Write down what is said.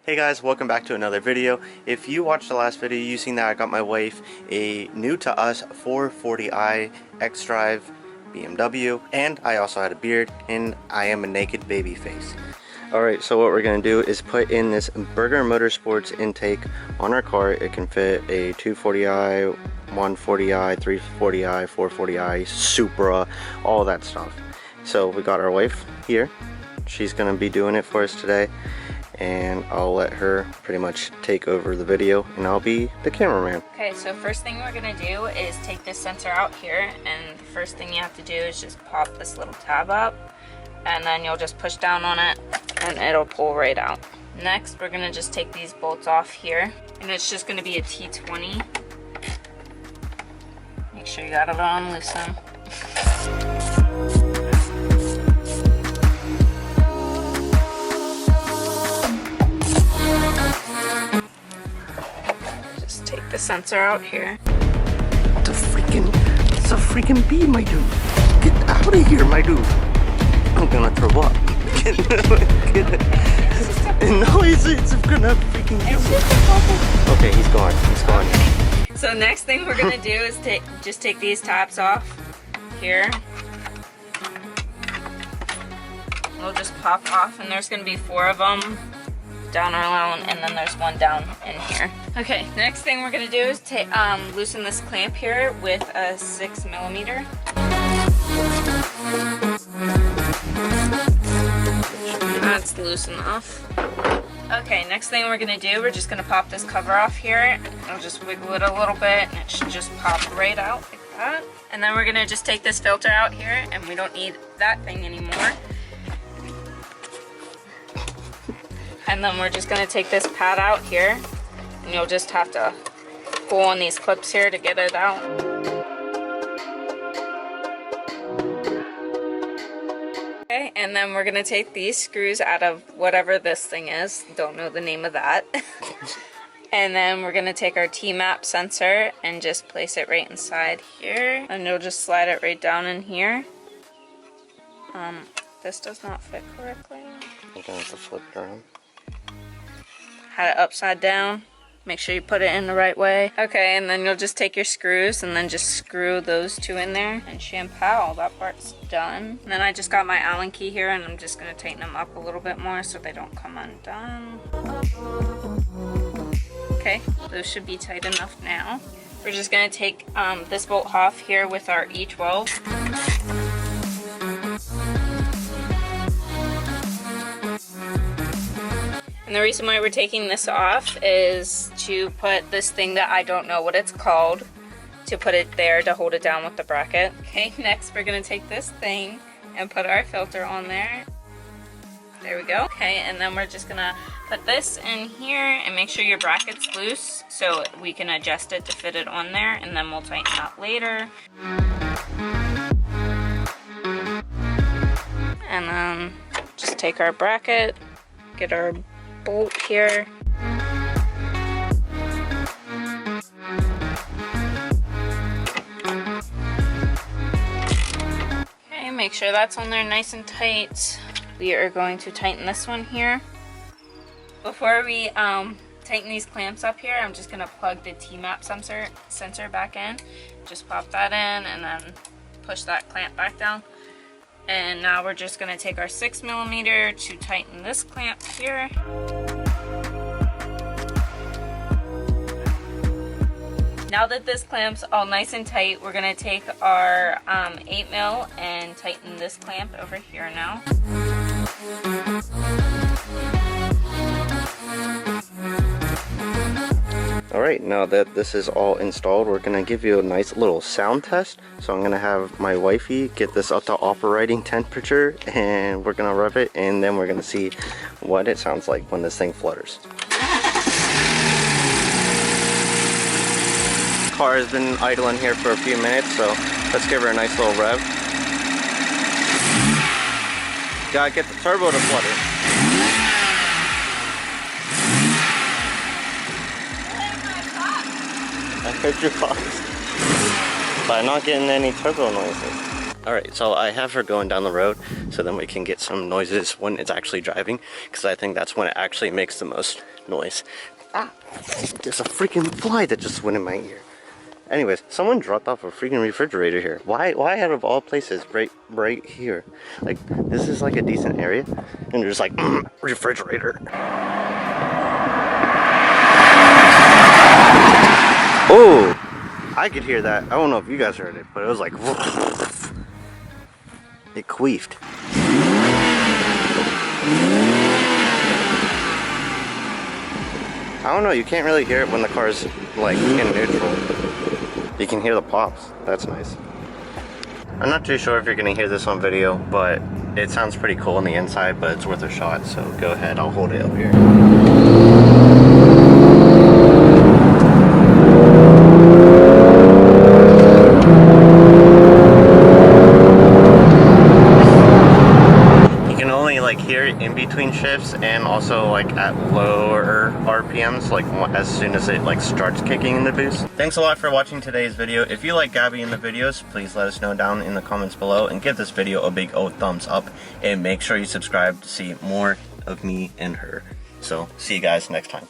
Hey guys, welcome back to another video. If you watched the last video, you seen that I got my wife a new to us 440i X-Drive BMW, and I also had a beard, and I am a naked baby face. Alright, so what we're going to do is put in this Burger Motorsports intake on our car. It can fit a 240i, 140i, 340i, 440i, Supra, all that stuff. So we got our wife here. She's going to be doing it for us today, and I'll let her pretty much take over the video, and I'll be the cameraman. Okay, so first thing we're going to do is take this sensor out here, and the first thing you have to do is just pop this little tab up, and then you'll just push down on it and it'll pull right out. Next, we're going to just take these bolts off here, and it's just going to be a T20. Make sure you got it on, loosen. Just take the sensor out here. It's a freaking bee, my dude. Get out of here, my dude. I'm gonna throw up. No, it's gonna freaking kill me. Okay, he's gone. He's gone. So next thing we're gonna do is just take these tabs off here. We'll just pop off, and there's gonna be 4 of them down our loan, and then there's 1 down in here. Okay, next thing we're gonna do is loosen this clamp here with a 6mm. That's loose enough. Okay, next thing we're gonna do, we're just gonna pop this cover off here. I'll just wiggle it a little bit, and it should just pop right out like that. And then we're gonna just take this filter out here, and we don't need that thing anymore. And then we're just gonna take this pad out here, and you'll just have to pull on these clips here to get it out. Okay, and then we're gonna take these screws out of whatever this thing is. Don't know the name of that. And then we're gonna take our T-map sensor and just place it right inside here. And you'll just slide it right down in here. This does not fit correctly. I'm gonna have to flip it around. Had it upside down. Make sure you put it in the right way. Okay, and then you'll just take your screws and then just screw those 2 in there. And shampoo, that part's done. And then I just got my Allen key here, and I'm just gonna tighten them up a little bit more so they don't come undone. Okay, those should be tight enough now. We're just gonna take this bolt off here with our E12. And the reason why we're taking this off is to put this thing that I don't know what it's called, to put it there to hold it down with the bracket. Okay, next we're gonna take this thing and put our filter on there. There we go. Okay, and then we're just gonna put this in here and make sure your bracket's loose so we can adjust it to fit it on there, and then we'll tighten that later. And then just take our bracket, get our bolt here. Okay, make sure that's on there nice and tight. We are going to tighten this one here. Before we tighten these clamps up here, I'm just gonna plug the T-map sensor back in. Just pop that in and then push that clamp back down. And now we're just gonna take our 6mm to tighten this clamp here. Now that this clamp's all nice and tight, we're gonna take our 8mm and tighten this clamp over here now. Alright, now that this is all installed, we're going to give you a nice little sound test. So I'm going to have my wifey get this up to operating temperature, and we're going to rev it, and then we're going to see what it sounds like when this thing flutters. Car has been idling here for a few minutes, so let's give her a nice little rev. Gotta get the turbo to flutter. I heard your box, but I'm not getting any turbo noises. Alright, so I have her going down the road so then we can get some noises when it's actually driving, because I think that's when it actually makes the most noise. Ah! There's a freaking fly that just went in my ear. Anyways, someone dropped off a freaking refrigerator here. Why out of all places right here? Like, this is like a decent area, and there's like, refrigerator. Oh! I could hear that. I don't know if you guys heard it, but it was like, it queefed. I don't know, you can't really hear it when the car's like in neutral. You can hear the pops. That's nice. I'm not too sure if you're gonna hear this on video, but it sounds pretty cool on the inside, but it's worth a shot, so go ahead, I'll hold it up here. Hear it in between shifts and also like at lower RPMs, like as soon as it like starts kicking in the boost. Thanks a lot for watching today's video. If you like Gabby in the videos, please let us know down in the comments below and give this video a big old thumbs up and make sure you subscribe to see more of me and her. So see you guys next time.